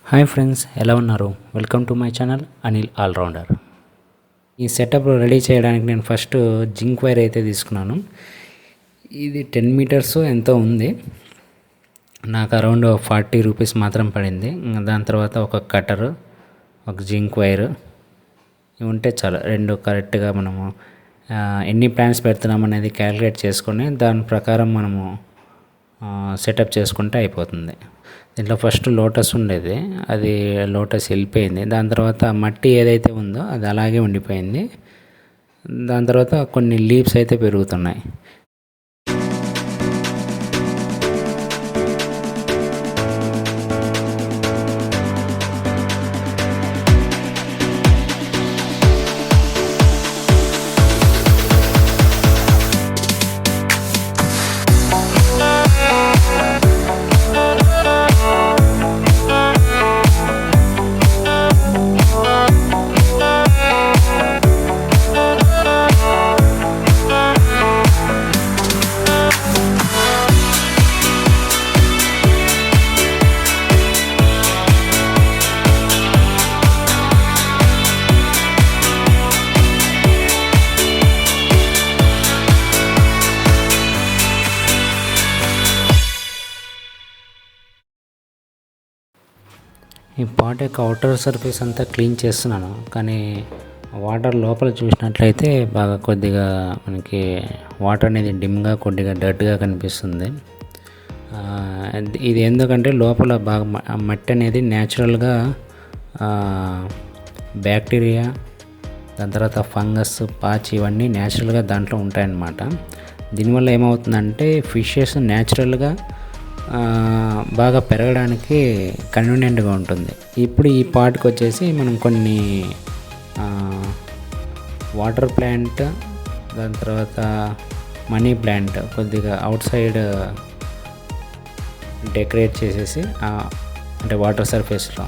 Hi friends, ఎలా ఉన్నారు? Welcome to my channel Anil allrounder. ఈ సెటప్ రెడీ చేయడానికి నేను ఫస్ట్ జింక్ వైర్ అయితే తీసుకున్నాను. ఇది 10 మీటర్స్ ఎంతో ఉంది. నాకు అరౌండ్ 40 రూపీస్ మాత్రం పడింది. దాని తర్వాత ఒక కటర్, ఒక జింక్ వైర్ ఇవి ఉంటే చాలు. రెండు కరెక్ట్గా మనము ఎన్ని ప్లాంట్స్ పెడుతున్నాం అనేది క్యాలిక్యులేట్ చేసుకొని దాని ప్రకారం మనము సెటప్ చేసుకుంటే అయిపోతుంది. దీంట్లో ఫస్ట్ లోటస్ ఉండేది, అది లోటస్ వెళ్ళిపోయింది. దాని తర్వాత మట్టి ఏదైతే ఉందో అది అలాగే ఉండిపోయింది. దాని తర్వాత కొన్ని లీవ్స్ అయితే పెరుగుతున్నాయి. ఈ పాట్ యొక్క అవుటర్ సర్ఫేస్ అంతా క్లీన్ చేస్తున్నాను, కానీ వాటర్ లోపల చూసినట్లయితే బాగా కొద్దిగా మనకి వాటర్ అనేది డిమ్గా కొద్దిగా డర్ట్గా కనిపిస్తుంది. ఇది ఎందుకంటే లోపల బాగా మట్టి అనేది న్యాచురల్గా బ్యాక్టీరియా, దాని తర్వాత ఫంగస్, పాచి ఇవన్నీ న్యాచురల్గా దాంట్లో ఉంటాయన్నమాట. దీనివల్ల ఏమవుతుందంటే ఫిషెస్ న్యాచురల్గా బాగా పెరగడానికి కన్వీనియంట్గా ఉంటుంది. ఇప్పుడు ఈ పాట్కి వచ్చేసి మనం కొన్ని వాటర్ ప్లాంట్, దాని తర్వాత మనీ ప్లాంట్ కొద్దిగా అవుట్ సైడ్ డెకరేట్ చేసేసి అంటే వాటర్ సర్ఫేస్లో,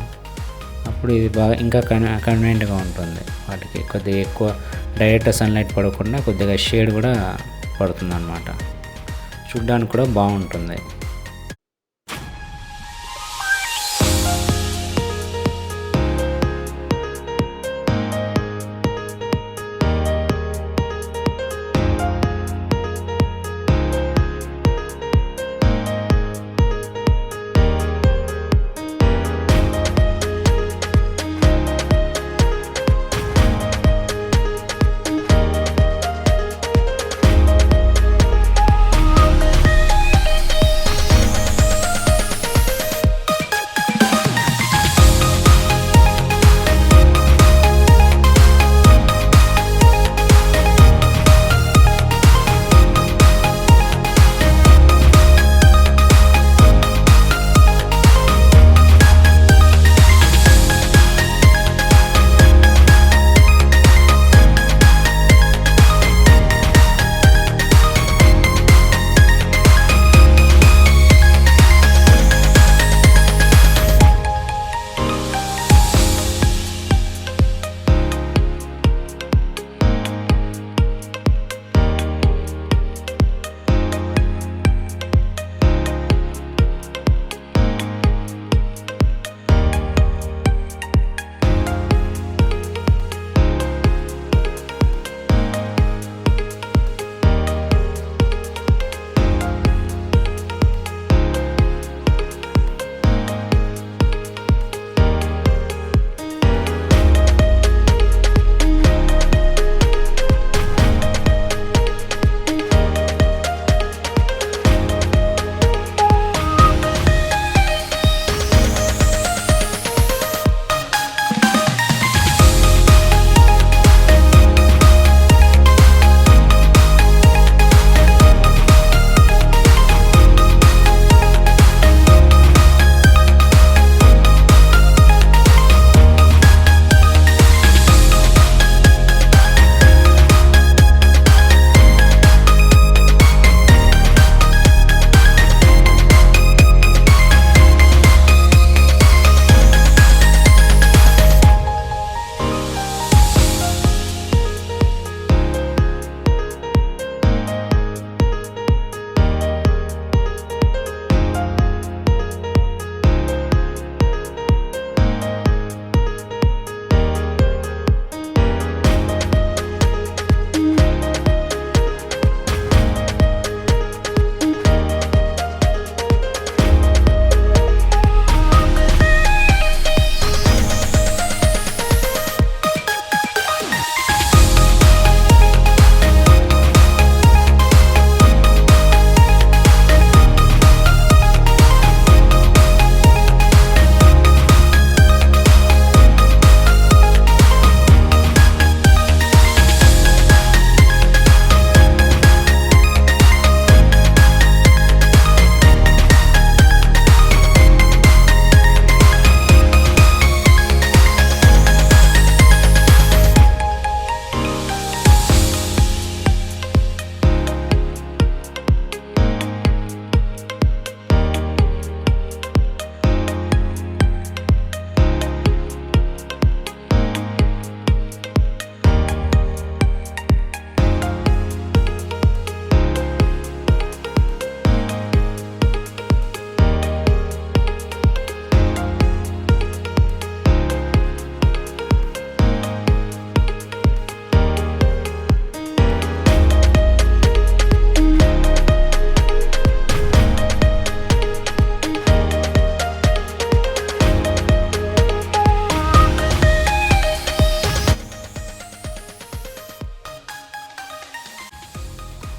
అప్పుడు ఇది బాగా ఇంకా కన్వీనియంట్గా ఉంటుంది. వాటికి కొద్దిగా ఎక్కువ డైరెక్ట్ సన్లైట్ పడకుండా కొద్దిగా షేడ్ కూడా పడుతుంది అన్నమాట. చూడ్డానికి కూడా బాగుంటుంది.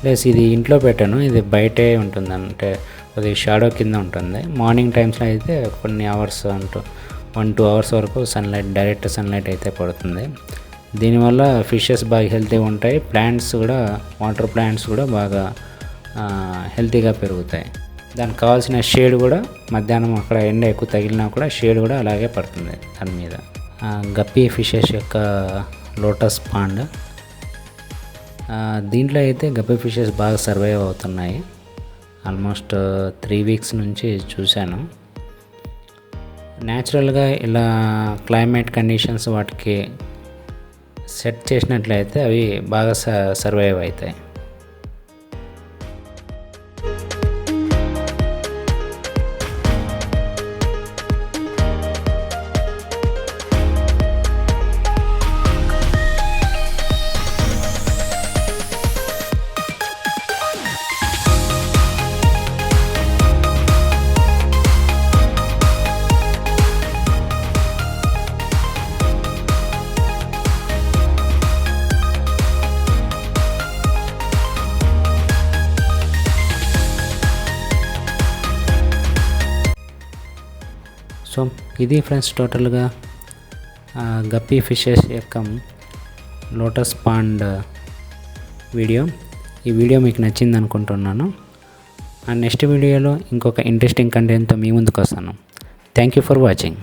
ప్లస్ ఇది ఇంట్లో పెట్టాను, ఇది బయటే ఉంటుంది, అంటే అది షాడో కింద ఉంటుంది. మార్నింగ్ టైమ్స్లో అయితే కొన్ని అవర్స్ అంటూ 1-2 అవర్స్ వరకు డైరెక్ట్ సన్లైట్ అయితే పడుతుంది. దీనివల్ల ఫిషెస్ బాగా హెల్తీగా ఉంటాయి, ప్లాంట్స్ కూడా, వాటర్ ప్లాంట్స్ కూడా బాగా హెల్తీగా పెరుగుతాయి. దానికి కావాల్సిన షేడ్ కూడా మధ్యాహ్నం అక్కడ ఎండ ఎక్కువ తగిలినా కూడా షేడ్ కూడా అలాగే పడుతుంది దాని మీద. గప్పీ ఫిషెస్ యొక్క లోటస్ పాండ్, దీంట్లో అయితే గప్పీ ఫిషెస్ బాగా సర్వైవ్ అవుతున్నాయి. ఆల్మోస్ట్ 3 వీక్స్ నుంచి చూశాను. న్యాచురల్గా ఇలా క్లైమేట్ కండిషన్స్ వాటికి సెట్ చేసినట్లయితే అవి బాగా సర్వైవ్ అవుతాయి. సో ఇది ఫ్రెండ్స్ టోటల్గా గప్పీ ఫిషెస్ యొక్క లోటస్ పాండ్ వీడియో. ఈ వీడియో మీకు నచ్చింది అనుకుంటున్నాను. నెక్స్ట్ వీడియోలో ఇంకొక ఇంట్రెస్టింగ్ కంటెంట్తో మీ ముందుకు వస్తాను. Thank you for watching.